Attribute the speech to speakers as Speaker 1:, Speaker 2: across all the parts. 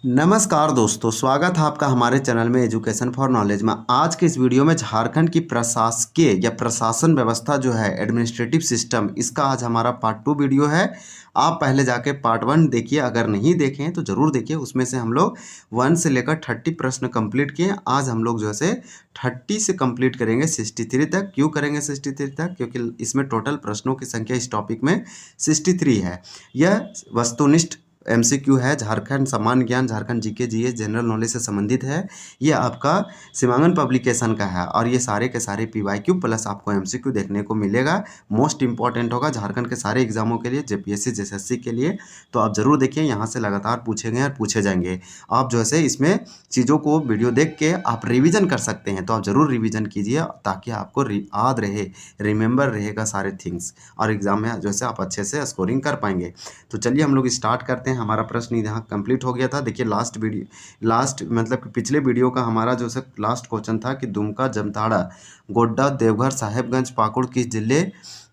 Speaker 1: नमस्कार दोस्तों, स्वागत है आपका हमारे चैनल में एजुकेशन फॉर नॉलेज में। आज के इस वीडियो में झारखंड की प्रशासकीय या प्रशासन व्यवस्था जो है एडमिनिस्ट्रेटिव सिस्टम, इसका आज हमारा पार्ट 2 वीडियो है। आप पहले जाके पार्ट 1 देखिए, अगर नहीं देखें तो ज़रूर देखिए। उसमें से हम लोग 1 से लेकर 30 प्रश्न कंप्लीट किए। आज हम लोग जो है 30 से कंप्लीट करेंगे 63 तक। क्यों करेंगे 63 तक? क्योंकि इसमें टोटल प्रश्नों की संख्या इस टॉपिक में 63 है। यह वस्तुनिष्ठ एमसीक्यू है। झारखंड सामान्य ज्ञान, Jharkhand GK GS general knowledge से संबंधित है। ये आपका सीमांकन पब्लिकेशन का है और ये सारे के सारे पीवाईक्यू प्लस आपको एमसीक्यू देखने को मिलेगा। मोस्ट इंपॉर्टेंट होगा झारखंड के सारे एग्जामों के लिए, जेपीएससी जेएसएससी के लिए। तो आप जरूर देखिए, यहाँ से लगातार पूछे गए और पूछे जाएंगे। आप जो है इसमें चीज़ों को वीडियो देख के आप रिविजन कर सकते हैं, तो आप जरूर रिविजन कीजिए ताकि आपको याद रहे, रिमेंबर रहेगा सारे थिंग्स, और एग्जाम में जो है आप अच्छे से स्कोरिंग कर पाएंगे। तो चलिए हम लोग स्टार्ट करते हैं। हमारा प्रश्न यहाँ कंप्लीट हो गया था। देखिए लास्ट मतलब कि पिछले वीडियो का हमारा जो है लास्ट क्वेश्चन था कि दुमका, जामताड़ा, गोड्डा, देवघर, साहेबगंज, पाकुड़ किस जिले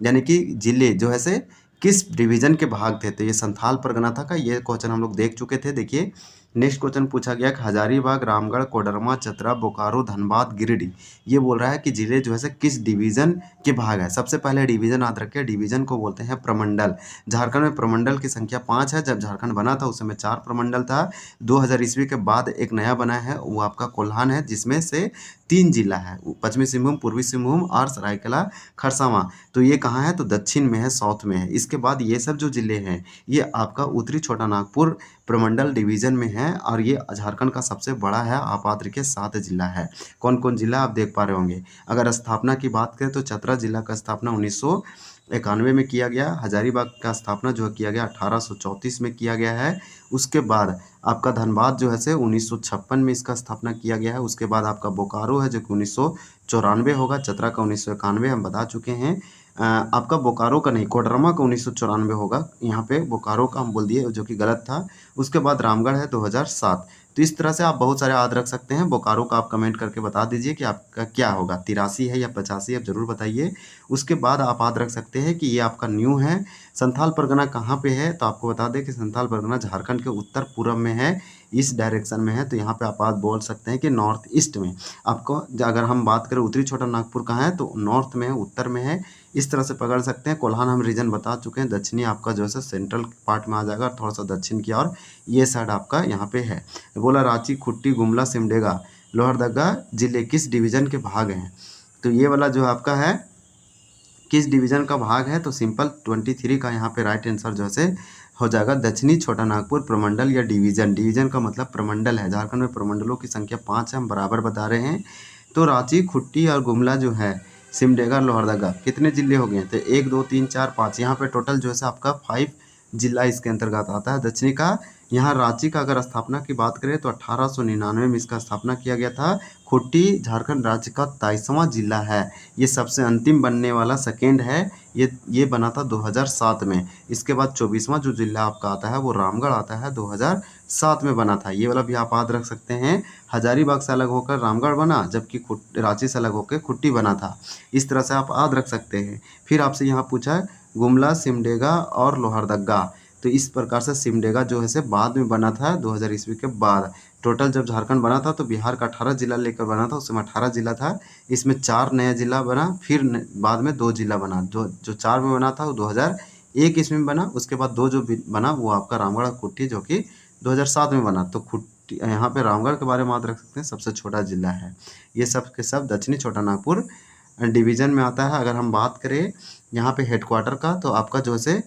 Speaker 1: यानी कि जिले जो है किस डिवीजन के भाग थे। तो ये संथाल परगना था का ये क्वेश्चन हम लोग देख चुके थे। देखिए नेक्स्ट क्वेश्चन पूछा गया कि हजारीबाग, रामगढ़, कोडरमा, चतरा, बोकारो, धनबाद, गिरिडीह, ये बोल रहा है कि जिले जो है किस डिवीजन के भाग है। सबसे पहले डिवीजन याद रखें, डिवीजन को बोलते हैं प्रमंडल। झारखंड में प्रमंडल की संख्या 5 है। जब झारखंड बना था उस समय 4 प्रमंडल था। 2000 ईस्वी के बाद एक नया बना है, वो आपका कोल्हान है, जिसमें से 3 जिला है, पश्चिमी सिंहभूम, पूर्वी सिंहभूम और सरायकेला खरसावां। तो ये कहाँ है? तो दक्षिण में है, साउथ में है। इसके बाद ये सब जो जिले हैं ये आपका उत्तरी छोटा नागपुर प्रमंडल डिवीजन में है और ये झारखंड का सबसे बड़ा है। आपात्र के 7 जिला है। कौन कौन जिला आप देख पा रहे होंगे। अगर स्थापना की बात करें तो चतरा जिला का स्थापना 1991 में किया गया। हजारीबाग का स्थापना जो किया गया 1834 में किया गया है। उसके बाद आपका धनबाद जो है 1956 में इसका स्थापना किया गया है। उसके बाद आपका बोकारो है जो कि 1994 होगा। चतरा का 1991 हम बता चुके हैं। आपका बोकारो का नहीं, कोडरमा का 1994 होगा। यहाँ पे बोकारो का हम बोल दिए जो कि गलत था। उसके बाद रामगढ़ है 2007। तो इस तरह से आप बहुत सारे याद रख सकते हैं। बोकारो का आप कमेंट करके बता दीजिए कि आपका क्या होगा, 83 है या 85, आप जरूर बताइए। उसके बाद आप याद रख सकते हैं कि ये आपका न्यू है। संथाल परगना कहाँ पे है? तो आपको बता दें कि संथाल परगना झारखंड के उत्तर पूर्व में है, इस डायरेक्शन में है। तो यहाँ पे आप बात बोल सकते हैं कि नॉर्थ ईस्ट में। आपको अगर हम बात करें उत्तरी छोटा नागपुर कहाँ है, तो नॉर्थ में है, उत्तर में है। इस तरह से पकड़ सकते हैं। कोल्हान हम रीजन बता चुके हैं। दक्षिणी आपका जो है सेंट्रल पार्ट में आ जाएगा, थोड़ा सा दक्षिण की और ये साइड आपका यहाँ पे है। बोला रांची, खुट्टी, गुमला, सिमडेगा, लोहरदगा जिले किस डिवीजन के भाग हैं। तो ये वाला जो आपका है किस डिवीजन का भाग है, तो सिंपल 23 का यहाँ पे राइट आंसर जो है हो जाएगा दक्षिणी छोटा नागपुर प्रमंडल या डिवीजन। डिवीजन का मतलब प्रमंडल है। झारखंड में प्रमंडलों की संख्या 5 है, हम बराबर बता रहे हैं। तो रांची, खुट्टी और गुमला जो है, सिमडेगा, लोहरदगा कितने जिले हो गए? तो 1 2 3 4 5, यहाँ पे टोटल जो है आपका 5 जिला इसके अंतर्गत आता है दक्षिणी का। यहाँ रांची का अगर स्थापना की बात करें तो 1899 में इसका स्थापना किया गया था। खुट्टी झारखंड राज्य का 23वां जिला है। ये सबसे अंतिम बनने वाला सेकेंड है। ये बना था 2007 में। इसके बाद 24वां जो जिला आपका आता है वो रामगढ़ आता है, 2007 में बना था। ये वाला भी आप याद रख सकते हैं। हजारीबाग से अलग होकर रामगढ़ बना, जबकि रांची से अलग होकर खुट्टी बना था। इस तरह से आप याद रख सकते हैं। फिर आपसे यहाँ पूछा है गुमला, सिमडेगा और लोहरदगा। तो इस प्रकार से सिमडेगा जो है बाद में बना था 2000 ईस्वी के बाद। टोटल जब झारखंड बना था तो बिहार का 18 जिला लेकर बना था। उस समय 18 जिला था। इसमें 4 नया जिला बना, फिर बाद में 2 जिला बना। जो 4 में बना था वो 2001 ईस्वी में बना। उसके बाद 2 जो बना वो आपका रामगढ़ और खुट्टी जो कि 2007 में बना। तो खुट्टी यहाँ पे रामगढ़ के बारे में याद रख सकते हैं, सबसे छोटा जिला है। ये सब के सब दक्षिणी छोटा नागपुर डिवीजन में आता है। अगर हम बात करें यहाँ पे हेडक्वार्टर का, तो आपका जो है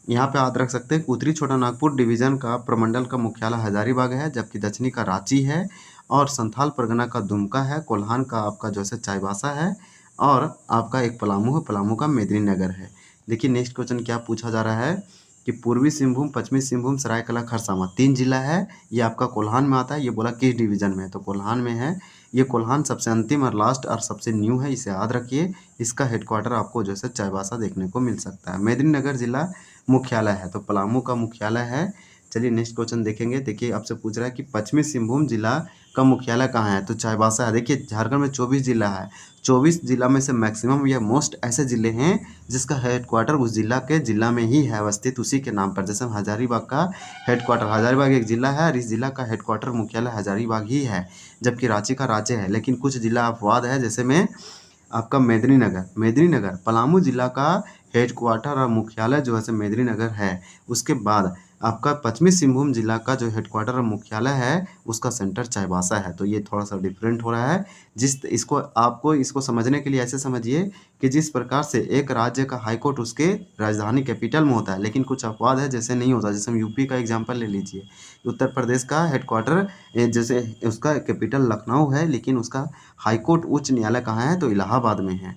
Speaker 1: यहाँ पे याद रख सकते हैं उत्तरी छोटा नागपुर डिवीजन का प्रमंडल का मुख्यालय हजारीबाग है, जबकि दक्षिणी का रांची है, और संथाल परगना का दुमका है। कोल्हान का आपका जो है चाईबासा है, और आपका एक पलामू है, पलामू का मेदिनीनगर है। देखिए नेक्स्ट क्वेश्चन क्या पूछा जा रहा है कि पूर्वी सिंहभूम, पश्चिमी सिंहभूम, सरायकेला खरसावां 3 जिला है। ये आपका कोल्हान में आता है। ये बोला किस डिवीजन में है, तो कोल्हान में है। ये कोल्हान सबसे अंतिम और लास्ट और सबसे न्यू है, इसे याद रखिए। इसका हेडक्वार्टर आपको जो है चाईबासा देखने को मिल सकता है। मेदिनीनगर जिला मुख्यालय है। तो पलामू का मुख्यालय है चलिए नेक्स्ट क्वेश्चन देखेंगे। देखिए आपसे पूछ रहा है कि पश्चिमी सिंहभूम जिला का मुख्यालय कहाँ है, तो चाईबासा है। देखिए झारखंड में 24 जिला है, 24 जिला में से मैक्सिमम या मोस्ट ऐसे ज़िले हैं जिसका हेडक्वार्टर उस जिला में ही है अवस्थित, उसी के नाम पर। जैसे हजारीबाग का हेडक्वार्टर, हजारीबाग एक ज़िला है और इस ज़िला का हेडक्वार्टर मुख्यालय हजारीबाग ही है, जबकि रांची का रांची है। लेकिन कुछ ज़िला अपवाद है, जैसे में आपका मेदिनीनगर पलामू जिला का हेडक्वार्टर और मुख्यालय जो है सो मेदिनीनगर है। उसके बाद आपका पश्चिमी सिंहभूम जिला का जो हेडक्वार्टर और मुख्यालय है उसका सेंटर चाईबासा है। तो ये थोड़ा सा डिफरेंट हो रहा है। इसको समझने के लिए ऐसे समझिए कि जिस प्रकार से एक राज्य का हाईकोर्ट उसके राजधानी कैपिटल में होता है, लेकिन कुछ अपवाद है जैसे नहीं होता। जैसे हम यूपी का एग्जाम्पल ले लीजिए, उत्तर प्रदेश का हेडक्वार्टर जैसे उसका कैपिटल लखनऊ है, लेकिन उसका हाईकोर्ट उच्च न्यायालय कहाँ है, तो इलाहाबाद में है।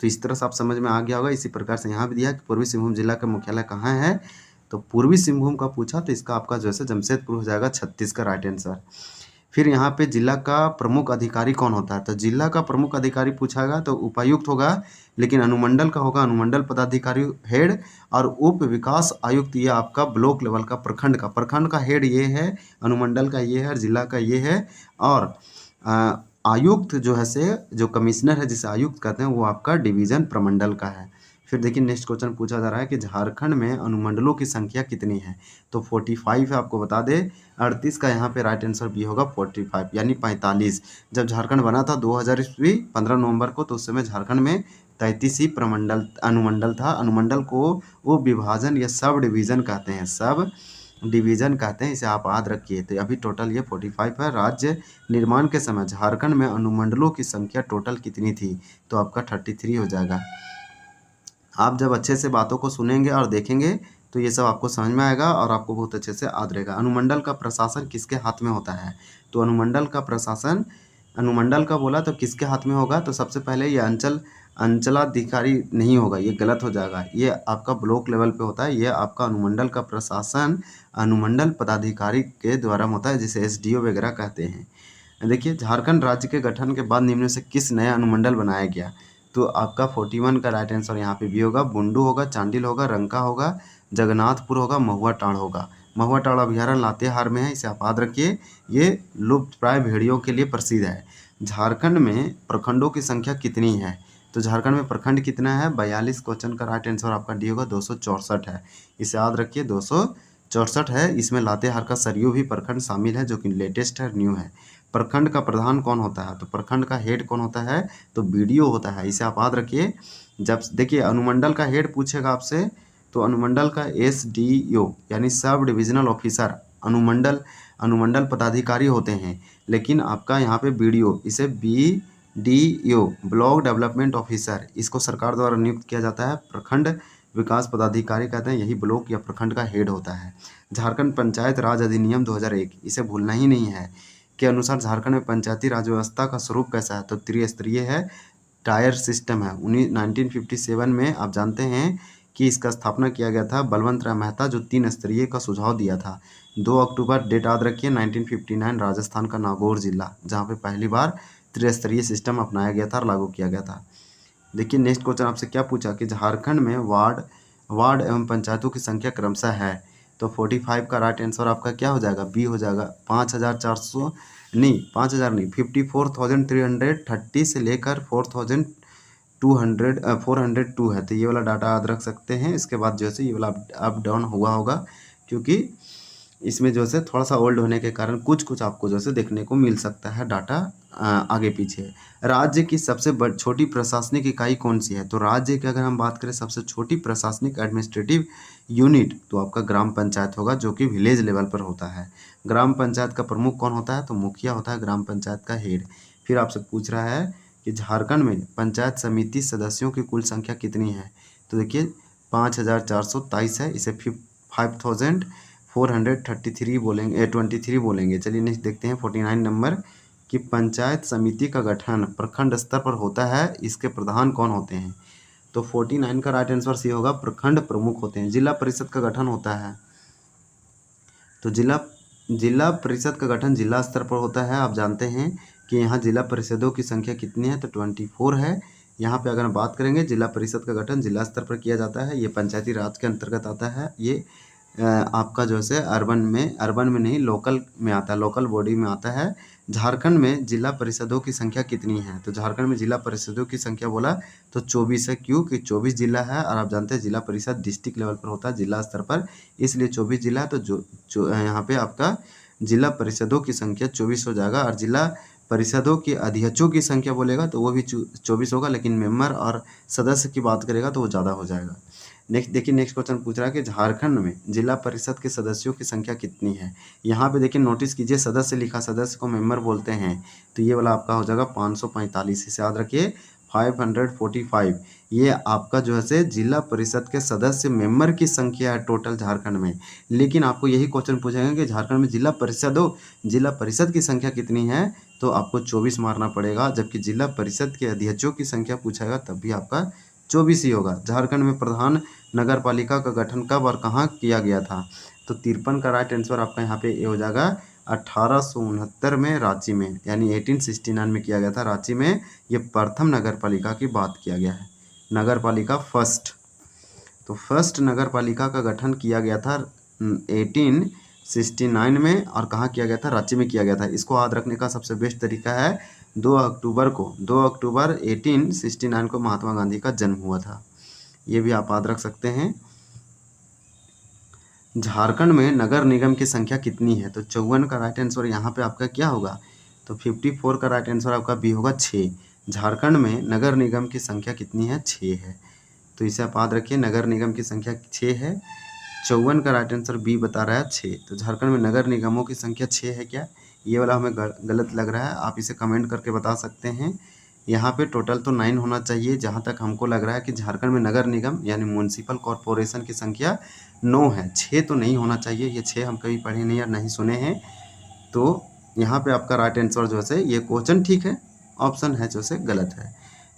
Speaker 1: तो इस तरह से आप समझ में आ गया होगा। इसी प्रकार से यहाँ भी दिया कि पूर्वी सिंहभूम जिला का मुख्यालय कहाँ है, तो पूर्वी सिंहभूम का पूछा तो इसका आपका जो है जमशेदपुर हो जाएगा, छत्तीस का राइट आंसर। फिर यहाँ पे जिला का प्रमुख अधिकारी कौन होता है, तो जिला का प्रमुख अधिकारी पूछागा तो उपायुक्त होगा, लेकिन अनुमंडल का होगा अनुमंडल पदाधिकारी हेड, और उप विकास आयुक्त ये आपका ब्लॉक लेवल का प्रखंड का हेड ये है, अनुमंडल का ये है और जिला का ये है। और आयुक्त जो है से जो कमिश्नर है जिसे आयुक्त कहते हैं वो आपका डिवीजन प्रमंडल का है। फिर देखिए नेक्स्ट क्वेश्चन पूछा जा रहा है कि झारखंड में अनुमंडलों की संख्या कितनी है, तो 45 है। आपको बता दे 38 का यहाँ पे राइट आंसर बी होगा, 45 यानी 45। जब झारखंड बना था 2000 ईस्वी 15 नवंबर को, तो उस समय झारखंड में 33 ही अनुमंडल था। अनुमंडल को वो विभाजन या सब डिवीज़न कहते हैं, इसे आप याद रखिए। तो अभी टोटल ये 45 है। राज्य निर्माण के समय झारखंड में अनुमंडलों की संख्या टोटल कितनी थी, तो आपका 33 हो जाएगा। आप जब अच्छे से बातों को सुनेंगे और देखेंगे तो ये सब आपको समझ में आएगा और आपको बहुत अच्छे से याद रहेगा। अनुमंडल का प्रशासन किसके हाथ में होता है, तो अनुमंडल का प्रशासन, अनुमंडल का बोला तो किसके हाथ में होगा, तो सबसे पहले ये अंचलाधिकारी नहीं होगा, ये गलत हो जाएगा। ये आपका ब्लॉक लेवल पे होता है। ये आपका अनुमंडल का प्रशासन अनुमंडल पदाधिकारी के द्वारा होता है, जिसे एसडीओ वगैरह कहते हैं। देखिए झारखंड राज्य के गठन के बाद निम्न में से किस नया अनुमंडल बनाया गया, तो आपका 41 का राइट आंसर यहाँ पे भी होगा। बुंडू होगा, चांडिल होगा, रंका होगा, जगन्नाथपुर होगा, महुआ टाड़ होगा। महुआ टाड़ अभ्यारण्य लातेहार में है, इसे आप याद रखिए। ये लुप्त प्राय भेड़ियों के लिए प्रसिद्ध है। झारखंड में प्रखंडों की संख्या कितनी है, तो झारखंड में प्रखंड कितना है, 42। क्वेश्चन का राइट आंसर आपका डी होगा, 264 है। इसे याद रखिए 264 है। इसमें लातेहार का सरयू भी प्रखंड शामिल है, जो कि लेटेस्ट है, न्यू है। प्रखंड का प्रधान कौन होता है, तो प्रखंड का हेड कौन होता है, तो बीडीओ होता है। इसे आप याद रखिए। जब देखिए अनुमंडल का हेड पूछेगा आपसे, तो अनुमंडल का एसडीओ यानी सब डिविजनल ऑफिसर अनुमंडल पदाधिकारी होते हैं। लेकिन आपका यहाँ पे बीडीओ, इसे बीडीओ ब्लॉक डेवलपमेंट ऑफिसर, इसको सरकार द्वारा नियुक्त किया जाता है। प्रखंड विकास पदाधिकारी कहते हैं, यही ब्लॉक या प्रखंड का हेड होता है। झारखंड पंचायत राज अधिनियम 2001, इसे भूलना ही नहीं है, के अनुसार झारखंड में पंचायती राज व्यवस्था का स्वरूप कैसा है, तो त्रिस्तरीय है, टायर सिस्टम है। 1957 में आप जानते हैं कि इसका स्थापना किया गया था बलवंत राय मेहता, जो 3 स्तरीय का सुझाव दिया था। 2 अक्टूबर डेट याद रखिए 1959, राजस्थान का नागौर जिला, जहाँ पे पहली बार त्रिस्तरीय सिस्टम अपनाया गया था और लागू किया गया था। देखिए नेक्स्ट क्वेश्चन आपसे क्या पूछा कि झारखंड में वार्ड एवं पंचायतों की संख्या क्रमशः है, तो 45 का राइट आंसर आपका क्या हो जाएगा, बी हो जाएगा। 5400 नहीं, 5000 नहीं, 54,330 से लेकर 402 है। तो ये वाला डाटा याद रख सकते हैं। इसके बाद जो है ये वाला अप डाउन हुआ होगा, क्योंकि इसमें जो है थोड़ा सा ओल्ड होने के कारण कुछ आपको जो है देखने को मिल सकता है डाटा आगे पीछे। राज्य की सबसे छोटी प्रशासनिक इकाई कौन सी है, तो राज्य की अगर हम बात करें सबसे छोटी प्रशासनिक एडमिनिस्ट्रेटिव यूनिट, तो आपका ग्राम पंचायत होगा, जो कि विलेज लेवल पर होता है। ग्राम पंचायत का प्रमुख कौन होता है, तो मुखिया होता है, ग्राम पंचायत का हेड। फिर आपसे पूछ रहा है कि झारखंड में पंचायत समिति सदस्यों की कुल संख्या कितनी है, तो देखिए 5423 है। इसे 5433 बोलेंगे, 23 बोलेंगे। चलिए नेक्स्ट देखते हैं 49 नंबर कि पंचायत समिति का गठन प्रखंड स्तर पर होता है, इसके प्रधान कौन होते हैं, तो 49 का राइट आंसर सी होगा, प्रखंड प्रमुख होते हैं। जिला परिषद का गठन होता है, तो जिला परिषद का गठन जिला स्तर पर होता है। आप जानते हैं कि यहाँ जिला परिषदों की संख्या कितनी है, तो 24 है। यहाँ पे अगर हम बात करेंगे जिला परिषद का गठन जिला स्तर पर किया जाता है, ये पंचायती राज के अंतर्गत आता है। ये आपका जो है अर्बन में नहीं लोकल में आता है, लोकल बॉडी में आता है। झारखंड में जिला परिषदों की संख्या कितनी है? तो झारखंड में जिला परिषदों की संख्या बोला तो 24 है। क्यों कि 24 जिला है और आप जानते हैं जिला परिषद डिस्ट्रिक्ट लेवल पर होता है, जिला स्तर पर, इसलिए 24 जिला है। तो यहाँ पे आपका जिला परिषदों की संख्या 24 हो जाएगा। और जिला परिषदों के अध्यक्षों की संख्या बोलेगा तो वो भी 24 होगा, लेकिन मेंबर और सदस्य की बात करेगा तो वो ज़्यादा हो जाएगा। नेक्स्ट देखिए, नेक्स्ट क्वेश्चन पूछ रहा है कि झारखंड में जिला परिषद के सदस्यों की संख्या कितनी है? यहाँ पे देखिए नोटिस कीजिए, सदस्य लिखा, सदस्य को मेंबर बोलते हैं, तो ये वाला आपका हो जाएगा 545। इसे याद रखिए 545। ये आपका जो है से जिला परिषद के सदस्य मेंबर की संख्या है टोटल झारखंड में। लेकिन आपको यही क्वेश्चन पूछेंगे कि झारखंड में जिला परिषद की संख्या कितनी है, तो आपको 24 मारना पड़ेगा। जबकि जिला परिषद के अध्यक्षों की संख्या पूछेगा तब भी आपका 24 ही होगा। झारखंड में प्रधान नगर पालिका का गठन कब और कहाँ किया गया था? तो 53 का राइट आंसर आपका यहाँ पे ये हो जाएगा 1869 में रांची में, यानी 1869 में किया गया था रांची में। ये प्रथम नगर पालिका की बात किया गया है, नगर पालिका फर्स्ट। तो फर्स्ट नगर पालिका का गठन किया गया था 1869 में, और कहाँ किया गया था? रांची में किया गया था। इसको याद रखने का सबसे बेस्ट तरीका है 2 अक्टूबर 1869 को महात्मा गांधी का जन्म हुआ था। ये भी आप याद रख सकते हैं। झारखंड में नगर निगम की संख्या कितनी है? तो 54 का राइट आंसर यहाँ पे आपका क्या होगा? तो 54 का राइट आंसर आपका बी होगा 6। झारखंड में नगर निगम की संख्या कितनी है? 6 है। तो इसे आप याद रखिए, नगर निगम की संख्या 6 है। 54 का राइट आंसर बी बता रहा है 6। तो झारखंड में नगर निगमों की संख्या 6 है क्या? ये वाला हमें गलत लग रहा है, आप इसे कमेंट करके बता सकते हैं। यहाँ पे टोटल तो 9 होना चाहिए, जहाँ तक हमको लग रहा है कि झारखंड में नगर निगम यानी म्यूनसिपल कॉरपोरेशन की संख्या 9 है, 6 तो नहीं होना चाहिए। ये 6 हम कभी पढ़े नहीं और नहीं सुने हैं। तो यहाँ पे आपका राइट आंसर जो है ये क्वेश्चन ठीक है, ऑप्शन है जो से गलत है।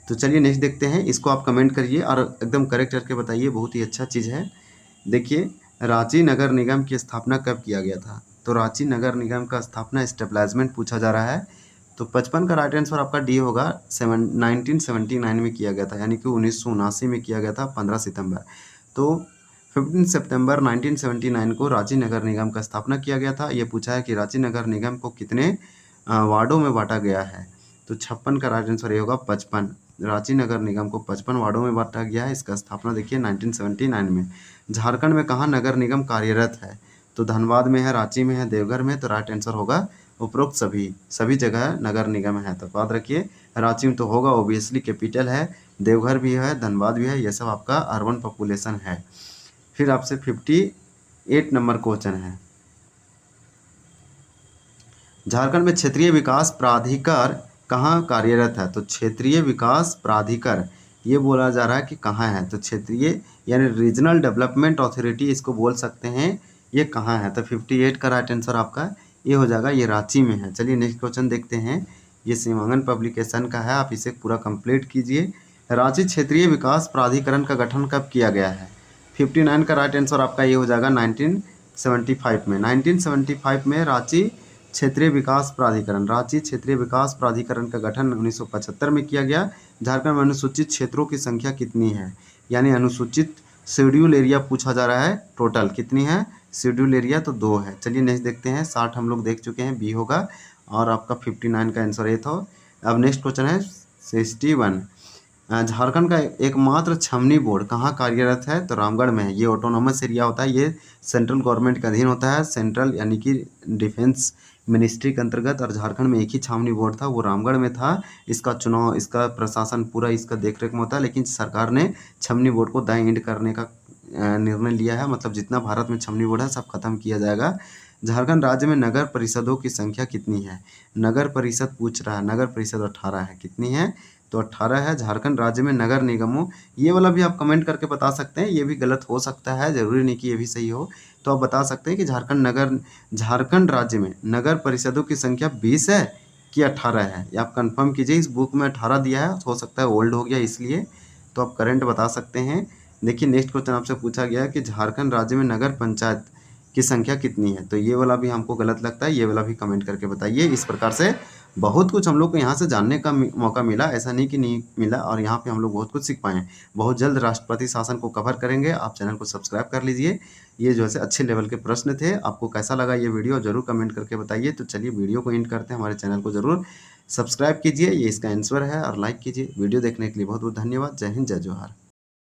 Speaker 1: तो चलिए नेक्स्ट देखते हैं, इसको आप कमेंट करिए और एकदम करेक्ट करके बताइए, बहुत ही अच्छा चीज़ है। देखिए, रांची नगर निगम की स्थापना कब किया गया था? तो रांची नगर निगम का स्थापना एस्टेब्लिशमेंट पूछा जा रहा है। तो 55 का राइट आंसर आपका डी होगा। 1979 में किया गया था, यानी कि 1979 में किया गया था 15 सितंबर। तो 15 सितंबर 1979 को रांची नगर निगम का स्थापना किया गया था। ये पूछा है कि रांची नगर निगम को कितने वार्डों में बांटा गया है? तो 56 का राइट आंसर ये होगा 55। रांची नगर निगम को 55 वार्डों में बांटा गया है। इसका स्थापना देखिए 1979 में। झारखंड में कहाँ नगर निगम कार्यरत है? तो धनबाद में है, रांची में है, देवघर में। तो राइट आंसर होगा उपरोक्त सभी जगह नगर निगम है। तो याद रखिए, रांची में तो होगा, ओबियसली कैपिटल है, देवघर भी है, धनबाद भी है, ये सब आपका अर्बन पॉपुलेशन है। फिर आपसे 58 नंबर क्वेश्चन है, झारखंड में क्षेत्रीय विकास प्राधिकार कहाँ कार्यरत है? तो क्षेत्रीय विकास प्राधिकार ये बोला जा रहा है कि कहाँ है? तो क्षेत्रीय यानी रीजनल डेवलपमेंट अथॉरिटी इसको बोल सकते हैं, ये कहाँ है? तो 58 का राइट आंसर आपका ये हो जाएगा, ये रांची में है। चलिए नेक्स्ट क्वेश्चन देखते हैं, ये सीमांकन पब्लिकेशन का है, आप इसे पूरा कंप्लीट कीजिए। रांची क्षेत्रीय विकास प्राधिकरण का गठन कब किया गया है? 59 का राइट आंसर आपका ये हो जाएगा 1975 में। 1975 में रांची क्षेत्रीय विकास प्राधिकरण का गठन 1975 में किया गया। झारखंड में अनुसूचित क्षेत्रों की संख्या कितनी है? यानी अनुसूचित शेड्यूल एरिया पूछा जा रहा है, टोटल कितनी है? शेड्यूल एरिया तो 2 है। चलिए नेक्स्ट देखते हैं, 60 हम लोग देख चुके हैं, बी होगा, और आपका 59 का आंसर ये था। अब नेक्स्ट क्वेश्चन है 61, झारखंड का एकमात्र छमनी बोर्ड कहाँ कार्यरत है? तो रामगढ़ में है। ये ऑटोनोमस एरिया होता है, ये सेंट्रल गवर्नमेंट के अधीन होता है, सेंट्रल यानी कि डिफेंस मिनिस्ट्री के अंतर्गत। और झारखंड में एक ही छावनी बोर्ड था, वो रामगढ़ में था। इसका चुनाव, इसका प्रशासन पूरा इसका देखरेख में होता है, लेकिन सरकार ने छमनी बोर्ड को दाएं एंड करने का निर्णय लिया है। मतलब जितना भारत में छमनी बोर्ड है सब खत्म किया जाएगा। झारखंड राज्य में नगर परिषदों की संख्या कितनी है? नगर परिषद पूछ रहा है, नगर परिषद 18 है। कितनी है? तो 18 है। झारखंड राज्य में नगर निगमों, ये वाला भी आप कमेंट करके बता सकते हैं, ये भी गलत हो सकता है, जरूरी नहीं कि ये भी सही हो। तो आप बता सकते हैं कि झारखंड राज्य में नगर परिषदों की संख्या 20 है कि 18 है, ये आप कंफर्म कीजिए। इस बुक में 18 दिया है, हो सकता है ओल्ड हो गया इसलिए, तो आप करंट बता सकते हैं। देखिए नेक्स्ट क्वेश्चन आपसे पूछा गया है कि झारखंड राज्य में नगर पंचायत की संख्या कितनी है? तो ये वाला भी हमको गलत लगता है, ये वाला भी कमेंट करके बताइए। इस प्रकार से बहुत कुछ हम लोग को यहाँ से जानने का मौका मिला, ऐसा नहीं कि नहीं मिला, और यहाँ पे हम लोग बहुत कुछ सीख पाए हैं। बहुत जल्द राष्ट्रपति शासन को कवर करेंगे, आप चैनल को सब्सक्राइब कर लीजिए। ये जो है अच्छे लेवल के प्रश्न थे। आपको कैसा लगा ये वीडियो ज़रूर कमेंट करके बताइए। तो चलिए वीडियो को एंड करते हैं, हमारे चैनल को ज़रूर सब्सक्राइब कीजिए, ये इसका आंसर है, और लाइक कीजिए। वीडियो देखने के लिए बहुत बहुत धन्यवाद। जय हिंद, जय जोहार।